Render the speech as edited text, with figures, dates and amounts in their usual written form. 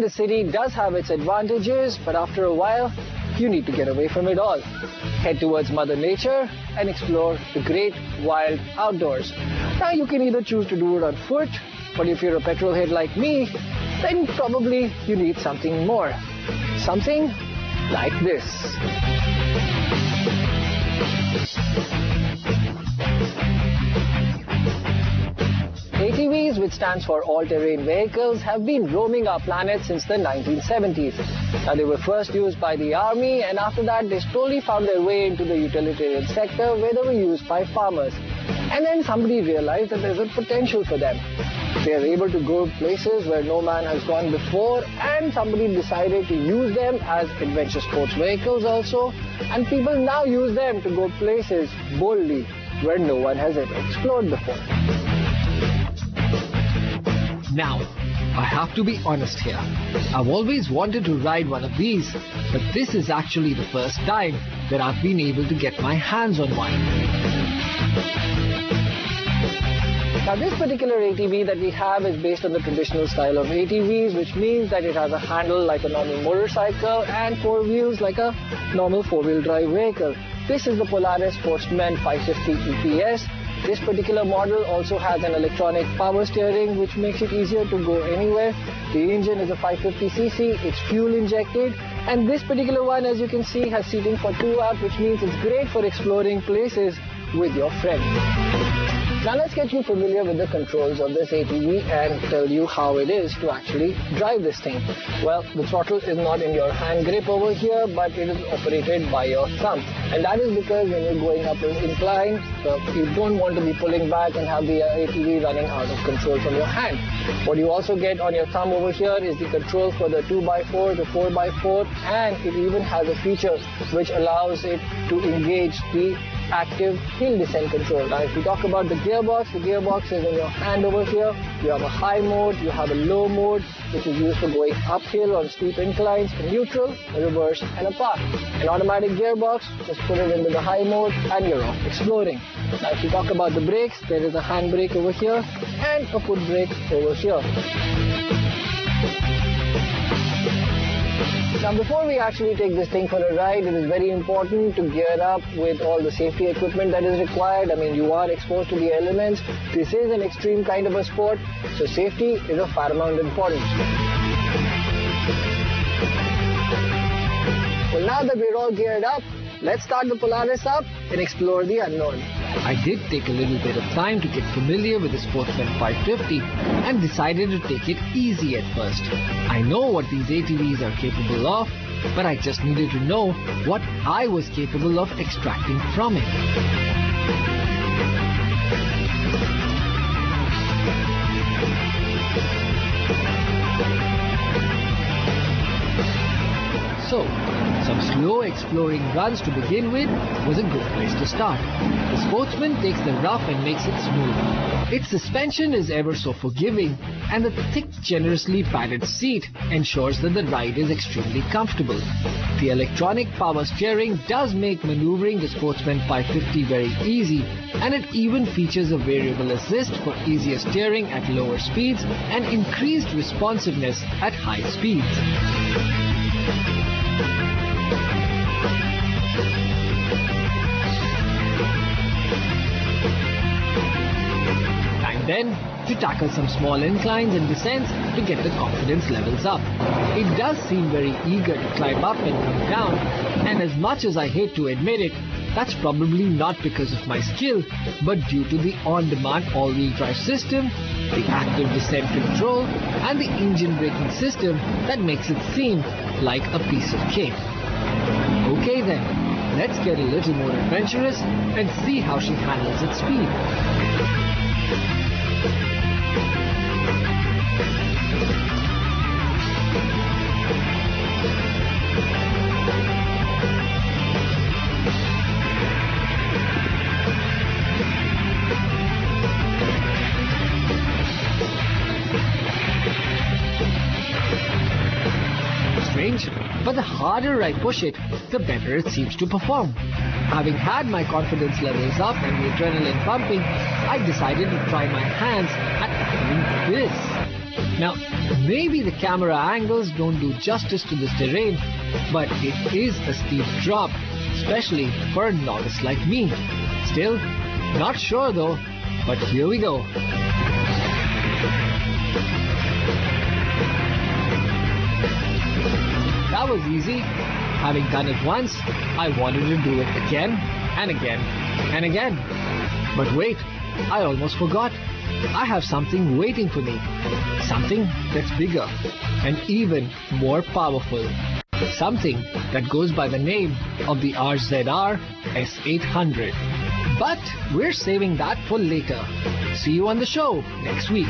in the city does have its advantages, but after a while, you need to get away from it all. Head towards Mother Nature and explore the great wild outdoors. Now you can either choose to do it on foot, but if you're a petrol head like me, then probably you need something more. Something like this. ATVs, which stands for All Terrain Vehicles, have been roaming our planet since the 1970s. Now, they were first used by the army, and after that they slowly found their way into the utilitarian sector where they were used by farmers. And then somebody realized that there's a potential for them. They are able to go places where no man has gone before, and somebody decided to use them as adventure sports vehicles also, and people now use them to go places boldly where no one has ever explored before. Now, I have to be honest here. I've always wanted to ride one of these, but this is actually the first time that I've been able to get my hands on one. Now, this particular ATV that we have is based on the traditional style of ATVs, which means that it has a handle like a normal motorcycle and four wheels like a normal four-wheel drive vehicle. This is the Polaris Sportsman 550 EPS. This particular model also has an electronic power steering, which makes it easier to go anywhere. The engine is a 550cc, it's fuel injected, and this particular one, as you can see, has seating for 2 hours, which means it's great for exploring places with your friends. Now let's get you familiar with the controls of this ATV and tell you how it is to actually drive this thing. Well, the throttle is not in your hand grip over here, but it is operated by your thumb. And that is because when you're going up an incline, you don't want to be pulling back and have the ATV running out of control from your hand. What you also get on your thumb over here is the control for the 2x4 to 4x4, and it even has a feature which allows it to engage the active hill descent control. Now, if we talk about the gearbox is in your hand over here. You have a high mode, you have a low mode, which is used for going uphill on steep inclines, a neutral, a reverse, and a park. An automatic gearbox, just put it into the high mode and you're off exploring. Now, if we talk about the brakes, there is a hand brake over here and a foot brake over here. Now, before we actually take this thing for a ride, it is very important to gear up with all the safety equipment that is required. I mean, you are exposed to the elements. This is an extreme kind of a sport, so safety is of paramount importance. Well, now that we're all geared up, let's start the Polaris up and explore the unknown. I did take a little bit of time to get familiar with the Sportsman 550 and decided to take it easy at first. I know what these ATVs are capable of, but I just needed to know what I was capable of extracting from it. So, some slow exploring runs to begin with was a good place to start. The Sportsman takes the rough and makes it smooth. Its suspension is ever so forgiving, and the thick, generously padded seat ensures that the ride is extremely comfortable. The electronic power steering does make maneuvering the Sportsman 550 very easy, and it even features a variable assist for easier steering at lower speeds and increased responsiveness at high speeds. Then, to tackle some small inclines and descents to get the confidence levels up. It does seem very eager to climb up and come down, and as much as I hate to admit it, that's probably not because of my skill, but due to the on-demand all-wheel drive system, the active descent control, and the engine braking system that makes it seem like a piece of cake. Okay then, let's get a little more adventurous and see how she handles its speed. Strange, but the harder I push it, the better it seems to perform. Having had my confidence levels up and the adrenaline pumping, I decided to try my hands at doing this. Now, maybe the camera angles don't do justice to this terrain, but it is a steep drop, especially for a novice like me. Still, not sure though, but here we go. That was easy. Having done it once, I wanted to do it again and again and again. But wait, I almost forgot. I have something waiting for me. Something that's bigger and even more powerful. Something that goes by the name of the RZR S800. But we're saving that for later. See you on the show next week.